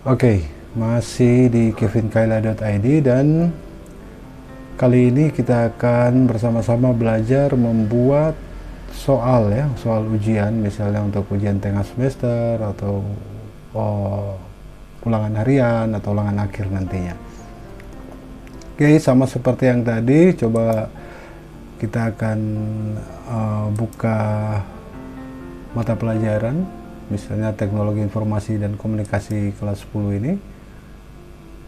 Oke, masih di kevinkaila.id dan kali ini kita akan bersama-sama belajar membuat soal ya, soal ujian, misalnya untuk ujian tengah semester atau ulangan harian atau ulangan akhir nantinya. Oke, sama seperti yang tadi, coba kita akan buka mata pelajaran, misalnya teknologi informasi dan komunikasi kelas 10 ini.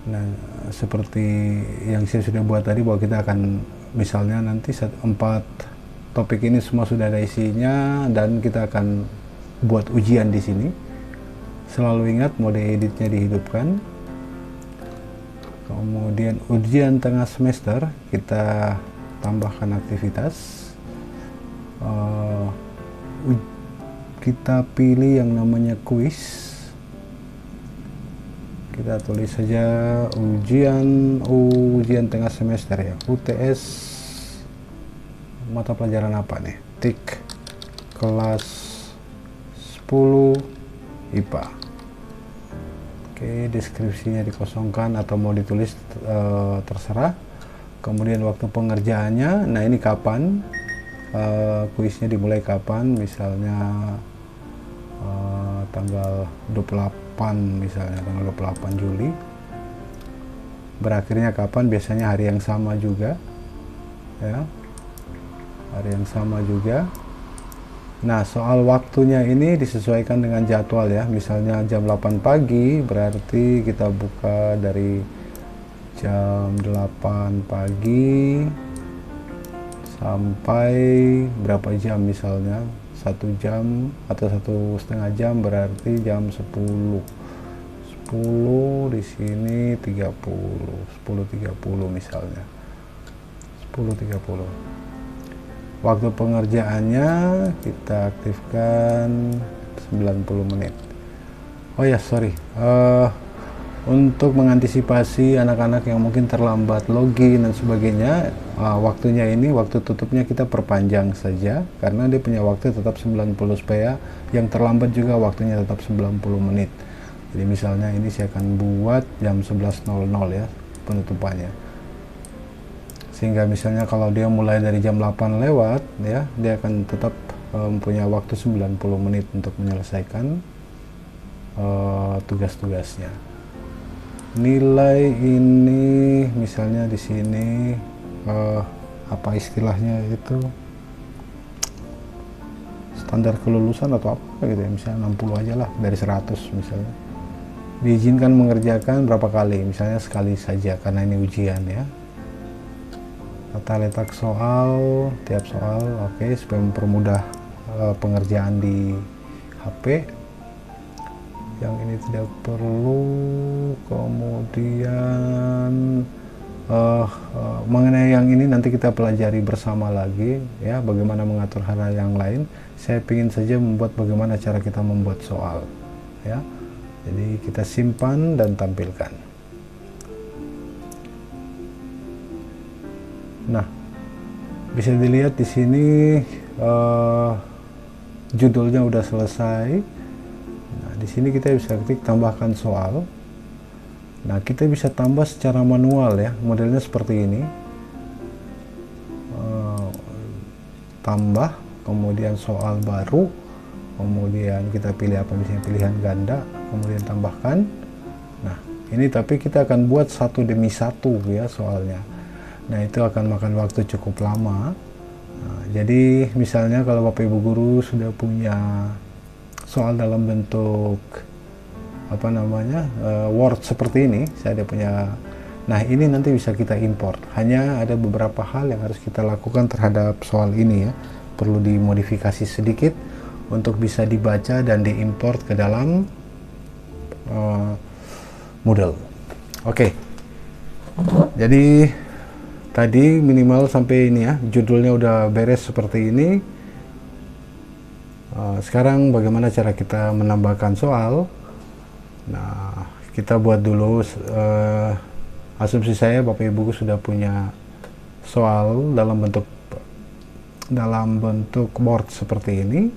Nah, seperti yang saya sudah buat tadi, bahwa kita akan misalnya nanti 4 topik ini semua sudah ada isinya dan kita akan buat ujian di sini. Selalu ingat mode editnya dihidupkan. Kemudian ujian tengah semester kita tambahkan aktivitas. Kita pilih yang namanya kuis. Kita tulis saja ujian tengah semester ya, UTS mata pelajaran apa nih, tik kelas 10 IPA. Oke, deskripsinya dikosongkan atau mau ditulis terserah. Kemudian waktu pengerjaannya, nah ini kapan, kuisnya dimulai kapan, misalnya tanggal 28, misalnya tanggal 28 Juli. Berakhirnya kapan, biasanya hari yang sama juga ya, hari yang sama juga. Nah, soal waktunya ini disesuaikan dengan jadwal ya, misalnya jam 8 pagi berarti kita buka dari jam 8 pagi sampai berapa jam, misalnya 1 jam atau 1,5 jam, berarti jam 10 di sini 10.30 misalnya 10.30. Waktu pengerjaannya kita aktifkan 90 menit. Oh ya, sorry, untuk mengantisipasi anak-anak yang mungkin terlambat login dan sebagainya, waktunya ini, waktu tutupnya kita perpanjang saja karena dia punya waktu tetap 90, supaya yang terlambat juga waktunya tetap 90 menit. Jadi misalnya ini saya akan buat jam 11.00 ya penutupannya, sehingga misalnya kalau dia mulai dari jam 8 lewat ya, dia akan tetap mempunyai waktu 90 menit untuk menyelesaikan tugas-tugasnya. Nilai ini misalnya di sini apa istilahnya itu, standar kelulusan atau apa gitu ya, misalnya 60 aja lah dari 100 misalnya. Diizinkan mengerjakan berapa kali, misalnya sekali saja karena ini ujian ya. Tata letak soal, tiap soal, oke, supaya mempermudah pengerjaan di HP. Yang ini tidak perlu. Kemudian mengenai yang ini nanti kita pelajari bersama lagi ya, bagaimana mengatur hal yang lain. Saya ingin saja membuat bagaimana cara kita membuat soal ya. Jadi kita simpan dan tampilkan. Nah, bisa dilihat di sini judulnya udah selesai. Nah, di sini kita bisa klik tambahkan soal. Nah, kita bisa tambah secara manual ya, modelnya seperti ini. Tambah, kemudian soal baru, kemudian kita pilih apa, misalnya pilihan ganda, kemudian tambahkan. Nah, ini tapi kita akan buat satu demi satu ya soalnya. Nah, itu akan makan waktu cukup lama. Nah, jadi misalnya kalau Bapak Ibu guru sudah punya soal dalam bentuk apa namanya, Word seperti ini, saya ada punya. Nah, ini nanti bisa kita import. Hanya ada beberapa hal yang harus kita lakukan terhadap soal ini ya. Perlu dimodifikasi sedikit untuk bisa dibaca dan diimport ke dalam Moodle. Oke. Jadi tadi minimal sampai ini ya, judulnya udah beres seperti ini. Sekarang bagaimana cara kita menambahkan soal? Nah, kita buat dulu, asumsi saya Bapak Ibu sudah punya soal dalam bentuk Word seperti ini.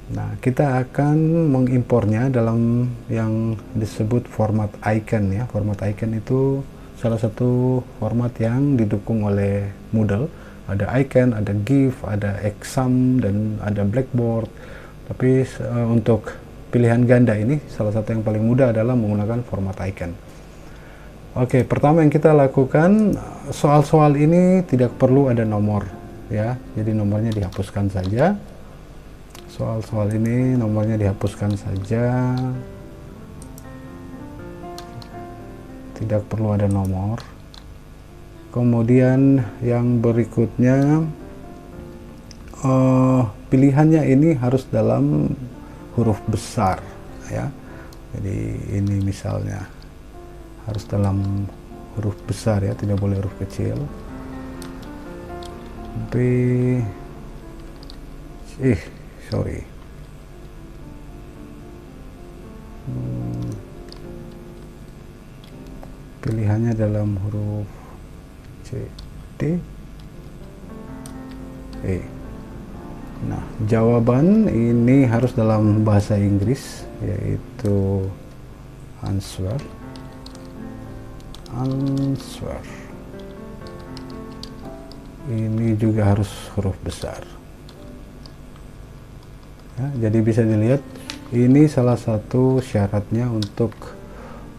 Nah, kita akan mengimpornya dalam yang disebut format icon ya. Format icon itu salah satu format yang didukung oleh Moodle. Ada icon, ada GIF, ada exam, dan ada Blackboard. Tapi untuk pilihan ganda ini, salah satu yang paling mudah adalah menggunakan format icon. Oke, pertama yang kita lakukan, soal-soal ini tidak perlu ada nomor ya. Jadi nomornya dihapuskan saja. Soal-soal ini nomornya dihapuskan saja, tidak perlu ada nomor. Kemudian yang berikutnya, pilihannya ini harus dalam huruf besar ya. Jadi ini misalnya harus dalam huruf besar ya, tidak boleh huruf kecil. Sorry. Pilihannya dalam huruf C, D, E. Nah, jawaban ini harus dalam bahasa Inggris, yaitu answer. Ini juga harus huruf besar. Ya, jadi bisa dilihat ini salah satu syaratnya untuk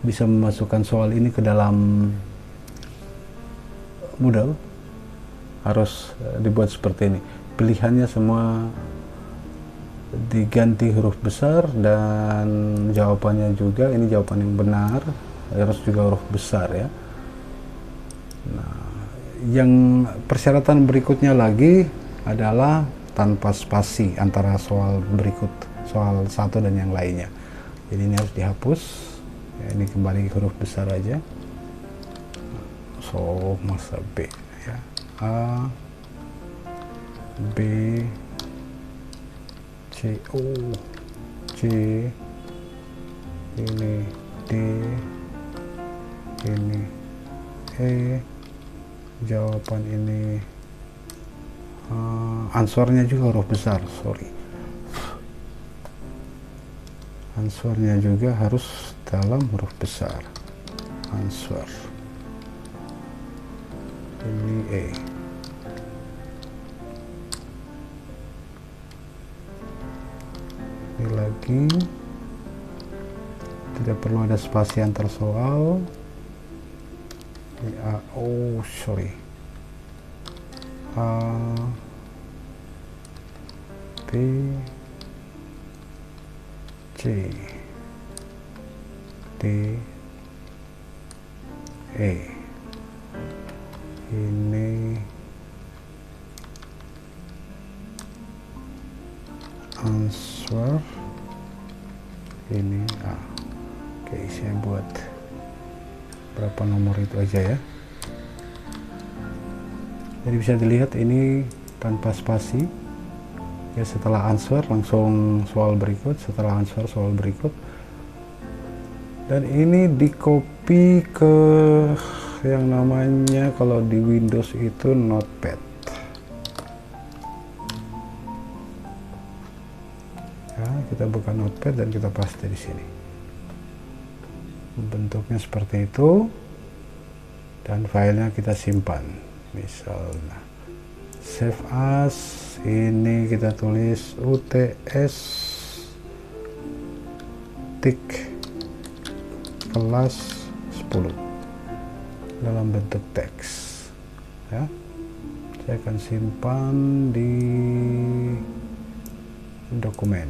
bisa memasukkan soal ini ke dalam Moodle, harus dibuat seperti ini. Pilihannya semua diganti huruf besar, dan jawabannya juga, ini jawaban yang benar, harus juga huruf besar ya. Nah, yang persyaratan berikutnya lagi adalah tanpa spasi antara soal berikut, soal satu dan yang lainnya. Jadi ini harus dihapus ya, ini kembali huruf besar aja. So masa B ya, A, B, C, O, C, ini D, ini E, jawaban ini answernya juga huruf besar, answernya juga harus dalam huruf besar. Answer ini E. Ini lagi tidak perlu ada spasi antar soal. Ini A, A, B, C, D, E. Ini answer, ini A. Oke, saya buat berapa nomor itu aja ya. Jadi bisa dilihat ini tanpa spasi ya, setelah answer langsung soal berikut, setelah answer soal berikut. Dan ini di copy ke yang namanya, kalau di Windows itu Notepad ya. Kita buka Notepad dan kita paste di sini. Bentuknya seperti itu, dan filenya kita simpan. Misalnya save as, ini kita tulis UTS tik kelas 10 dalam bentuk teks ya. Saya akan simpan di dokumen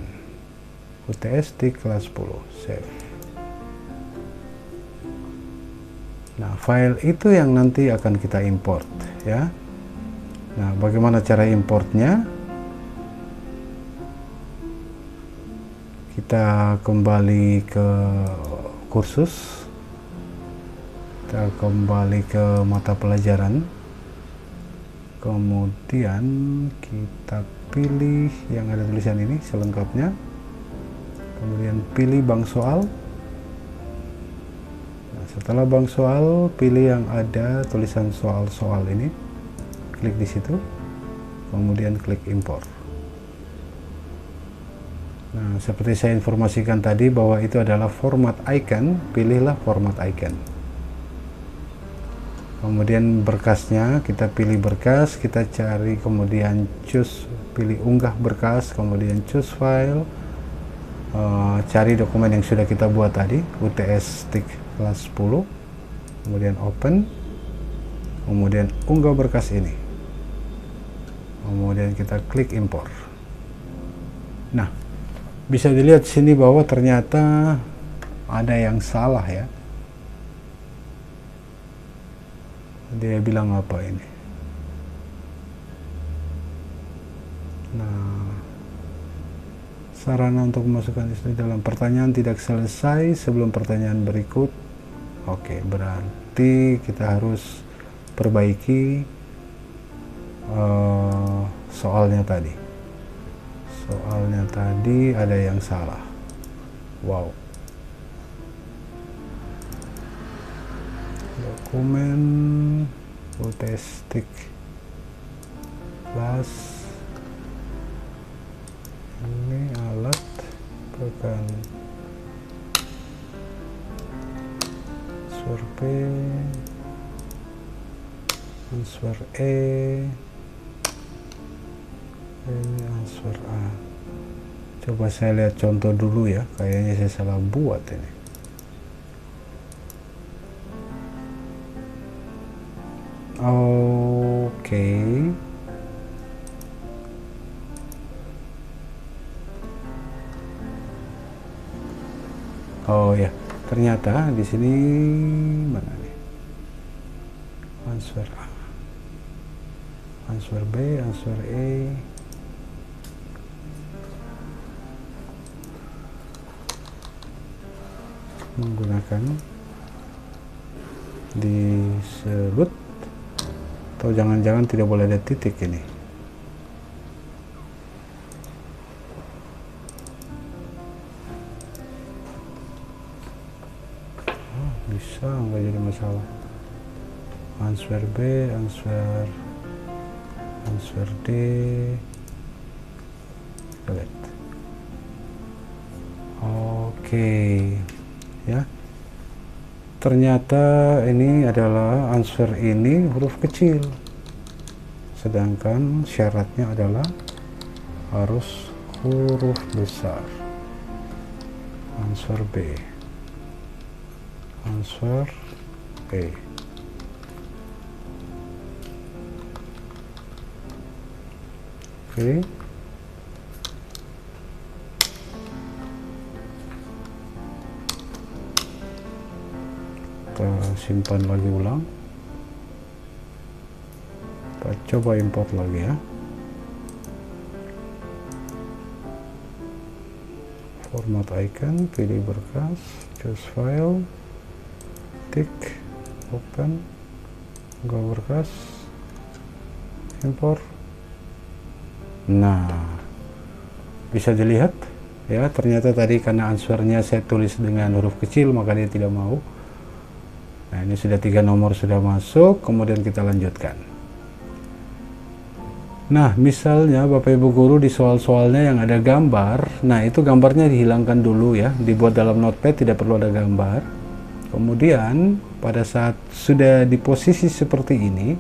UTS tik kelas 10, save. Nah, file itu yang nanti akan kita import ya. Nah, bagaimana cara importnya? Kita kembali ke kursus, kita kembali ke mata pelajaran, kemudian kita pilih yang ada tulisan ini selengkapnya, kemudian pilih bank soal. Setelah bank soal, pilih yang ada tulisan soal-soal ini, klik di situ, kemudian klik import. Nah, seperti saya informasikan tadi bahwa itu adalah format icon, pilihlah format icon. Kemudian berkasnya, kita pilih berkas, kita cari, kemudian choose, pilih unggah berkas, kemudian choose file, cari dokumen yang sudah kita buat tadi, UTS stick kelas 10, kemudian open, kemudian unggah berkas ini, kemudian kita klik import. Nah, bisa dilihat sini bahwa ternyata ada yang salah ya. Dia bilang apa ini? Nah, sarana untuk memasukkan istilah dalam pertanyaan tidak selesai sebelum pertanyaan berikut. Oke, berarti kita harus perbaiki soalnya tadi. Soalnya tadi ada yang salah. Wow. Dokumen UTS-TIC kelas ini alat bukan answer B, answer E, ini answer A. Coba saya lihat contoh dulu ya, kayaknya saya salah buat ini. Oke. Oh ya, ternyata di sini mana nih? Answer A, answer B, answer E. Menggunakan disebut, atau jangan-jangan tidak boleh ada titik ini. Oh, bisa nggak jadi masalah. Answer B, answer D. Kita lihat. Oke, ya. Ternyata ini adalah answer ini huruf kecil, sedangkan syaratnya adalah harus huruf besar. Answer B, answer E. Oke. Kita simpan lagi ulang, kita coba import lagi ya. Format icon, pilih berkas, choose file, tick, open, unggah berkas, import. Nah, bisa dilihat ya, ternyata tadi karena answernya saya tulis dengan huruf kecil maka dia tidak mau. Nah, ini sudah 3 nomor sudah masuk, kemudian kita lanjutkan. Nah, misalnya Bapak Ibu Guru di soal-soalnya yang ada gambar, nah itu gambarnya dihilangkan dulu ya, dibuat dalam notepad, tidak perlu ada gambar. Kemudian pada saat sudah di posisi seperti ini,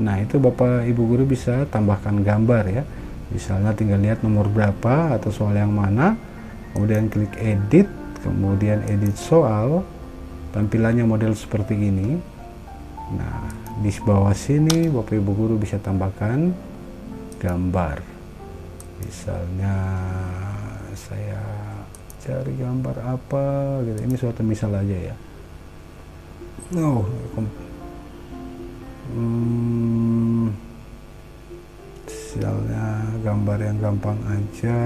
nah itu Bapak Ibu Guru bisa tambahkan gambar ya. Misalnya tinggal lihat nomor berapa atau soal yang mana, kemudian klik edit, kemudian edit soal. Tampilannya model seperti ini. Nah, di bawah sini Bapak Ibu Guru bisa tambahkan gambar. Misalnya saya cari gambar apa gitu. Ini suatu misal aja ya. Misalnya gambar yang gampang aja.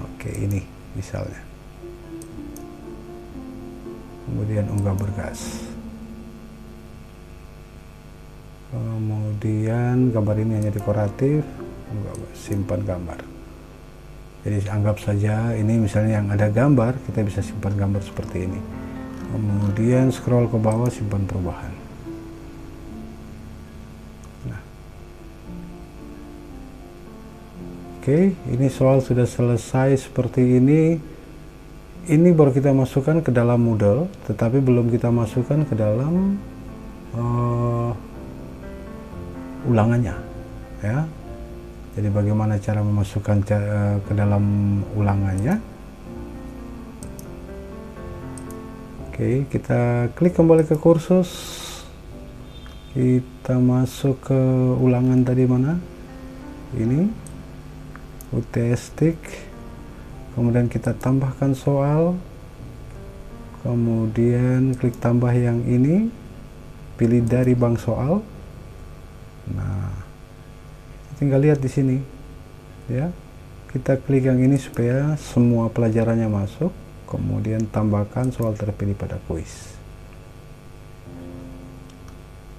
Oke, ini misalnya. Kemudian unggah berkas, kemudian gambar ini hanya dekoratif, simpan gambar. Jadi anggap saja ini misalnya yang ada gambar, kita bisa simpan gambar seperti ini. Kemudian scroll ke bawah, simpan perubahan. Nah, Oke, ini soal sudah selesai seperti ini. Ini baru kita masukkan ke dalam Moodle, tetapi belum kita masukkan ke dalam ulangannya, ya. Jadi bagaimana cara memasukkan ke dalam ulangannya? Oke, kita klik kembali ke kursus. Kita masuk ke ulangan tadi mana? Ini UTS Stick. Kemudian kita tambahkan soal, kemudian klik tambah yang ini, pilih dari bank soal. Nah, tinggal lihat di sini, ya. Kita klik yang ini supaya semua pelajarannya masuk, kemudian tambahkan soal terpilih pada kuis.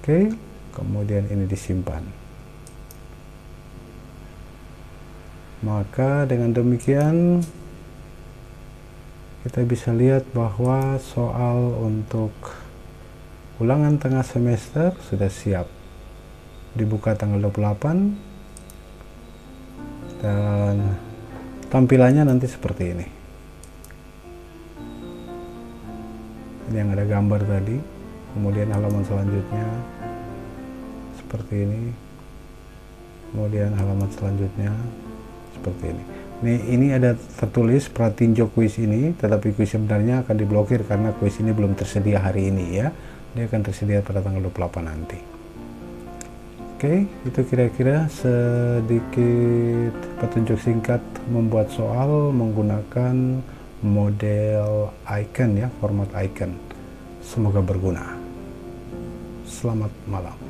Oke, kemudian ini disimpan. Maka dengan demikian kita bisa lihat bahwa soal untuk ulangan tengah semester sudah siap. Dibuka tanggal 28 dan tampilannya nanti seperti ini. Ini yang ada gambar tadi, kemudian halaman selanjutnya seperti ini, kemudian halaman selanjutnya seperti ini. Ini ada tertulis pratinjok kuis ini, tetapi kuis sebenarnya akan diblokir karena kuis ini belum tersedia hari ini, ya. Dia akan tersedia pada tanggal 28 nanti. Oke, itu kira-kira sedikit petunjuk singkat membuat soal menggunakan model icon, ya, format icon. Semoga berguna. Selamat malam.